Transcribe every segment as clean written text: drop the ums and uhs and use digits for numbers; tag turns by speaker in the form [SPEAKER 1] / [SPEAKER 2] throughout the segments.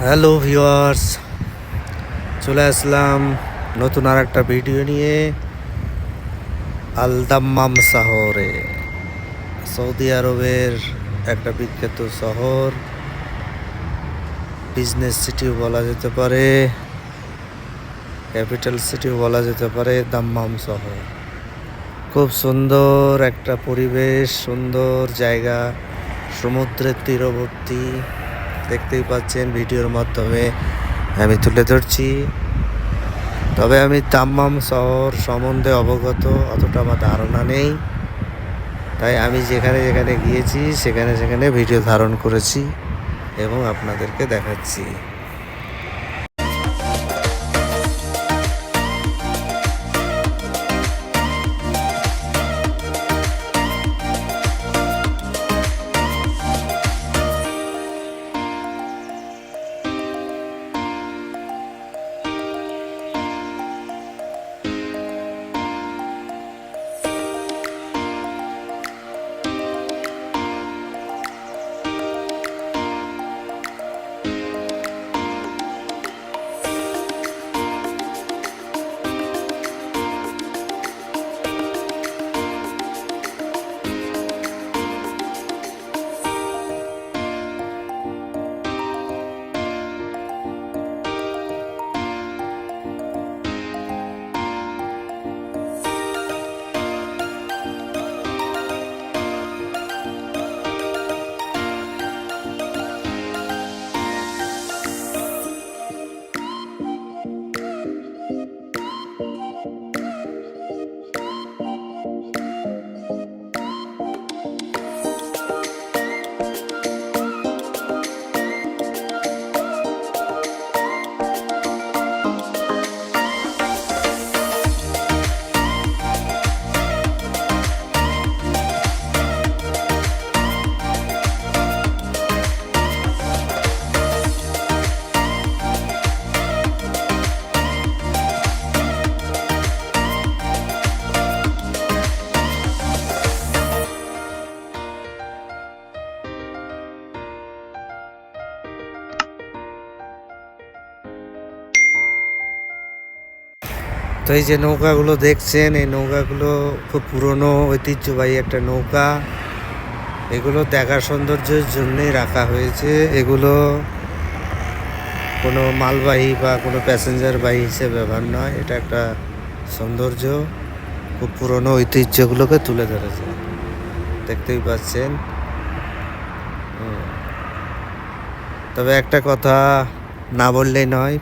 [SPEAKER 1] Hello viewers, চলে আসলাম নতুন আর একটা ভিডিও নিয়ে। আল দাম্মাম শহরে, সৌদি আরবের একটা বিখ্যাত শহর, বিজনেস সিটিও বলা যেতে পারে, ক্যাপিটাল সিটিও বলা যেতে পারে দাম্মাম শহর। খুব সুন্দর একটা পরিবেশ, সুন্দর জায়গা, সমুদ্রের তীরবর্তী। দেখতেই পাচ্ছেন ভিডিওর মাধ্যমে আমি তুলে ধরছি। তবে আমি দাম্মাম শহর সম্বন্ধে অবগত অতটা আমার ধারণা নেই, তাই আমি যেখানে যেখানে গিয়েছি সেখানে সেখানে ভিডিও ধারণ করেছি এবং আপনাদেরকে দেখাচ্ছি। তো এই যে নৌকাগুলো দেখছেন, এই নৌকাগুলো খুব পুরনো ঐতিহ্যবাহী একটা নৌকা। এগুলো দেখার সৌন্দর্যের জন্যই রাখা হয়েছে। এগুলো কোনো মালবাহী বা কোনো প্যাসেঞ্জারবাহী হিসেবে ব্যবহার নয়, এটা একটা সৌন্দর্য, খুব পুরনো ঐতিহ্যগুলোকে তুলে ধরেছে। দেখতেই পাচ্ছেন। তবে একটা কথা না বললেই নয়,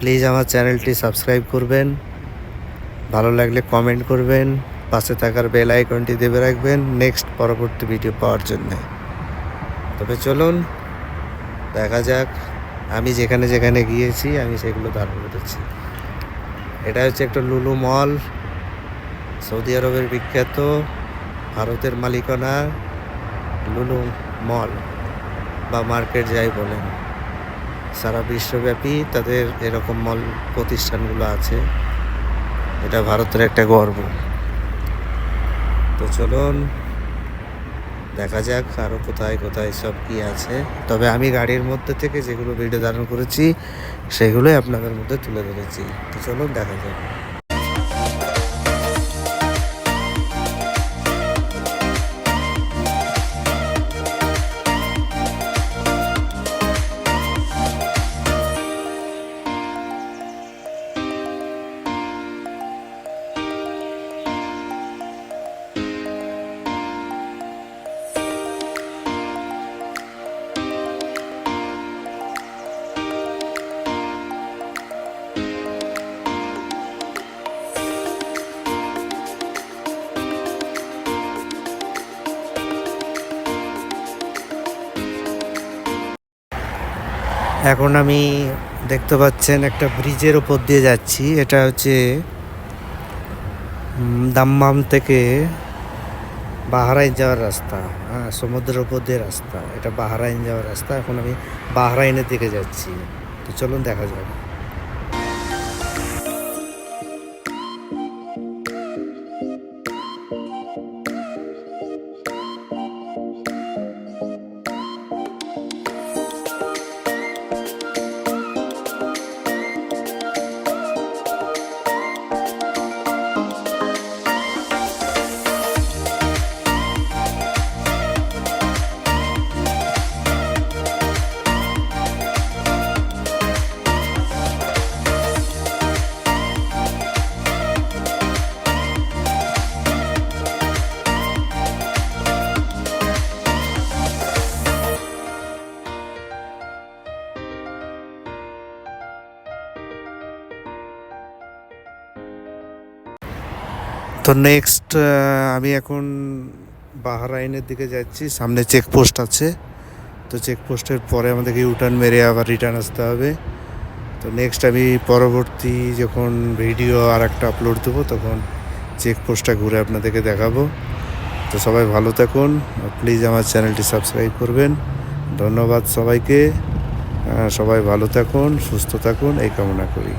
[SPEAKER 1] প্লিজ আমার চ্যানেলটি সাবস্ক্রাইব করবেন, ভালো লাগলে কমেন্ট করবেন, পাশে থাকার বেল আইকনটি দেবে রাখবেন নেক্সট পরবর্তী ভিডিও পাওয়ার জন্য। তবে চলুন দেখা যাক, আমি যেখানে যেখানে গিয়েছি আমি সেগুলো ধারণ করেছি। এটা হচ্ছে একটা লুলু মল, সৌদি আরবের বিখ্যাত, ভারতের মালিকানা লুলু মল বা মার্কেট যাই বলেন, সারা বিশ্বব্যাপী তাদের এরকম মল প্রতিষ্ঠানগুলো আছে। এটা ভারতের একটা গর্ব। তো চলুন দেখা যাক আরও কোথায় কোথায় সব কি আছে। তবে আমি গাড়ির মধ্যে থেকে যেগুলো ভিডিও ধারণ করেছি সেগুলোই আপনাদের মধ্যে তুলে ধরেছি। তো চলুন দেখা যাক। এখন আমি দেখতে পাচ্ছেন একটা ব্রিজের ওপর দিয়ে যাচ্ছি। এটা হচ্ছে দাম্মাম থেকে বাহরাইন যাওয়ার রাস্তা। হ্যাঁ, সমুদ্রের ওপর দিয়ে রাস্তা। এটা বাহরাইন যাওয়ার রাস্তা। এখন আমি বাহরাইনের দিকে যাচ্ছি। তো চলুন দেখা যাক। তো নেক্সট আমি এখন বাহরাইনের দিকে যাচ্ছি। সামনে চেকপোস্ট আছে। তো চেকপোস্টের পরে আমাদেরকে ইউটার্ন মেরে আবার রিটার্ন আসতে হবে। তো নেক্সট আমি পরবর্তী যখন ভিডিও আর একটা আপলোড দেবো তখন চেকপোস্টটা ঘুরে আপনাদেরকে দেখাবো। তো সবাই ভালো থাকুন, প্লিজ আমার চ্যানেলটি সাবস্ক্রাইব করবেন। ধন্যবাদ সবাইকে। সবাই ভালো থাকুন, সুস্থ থাকুন এই কামনা করি।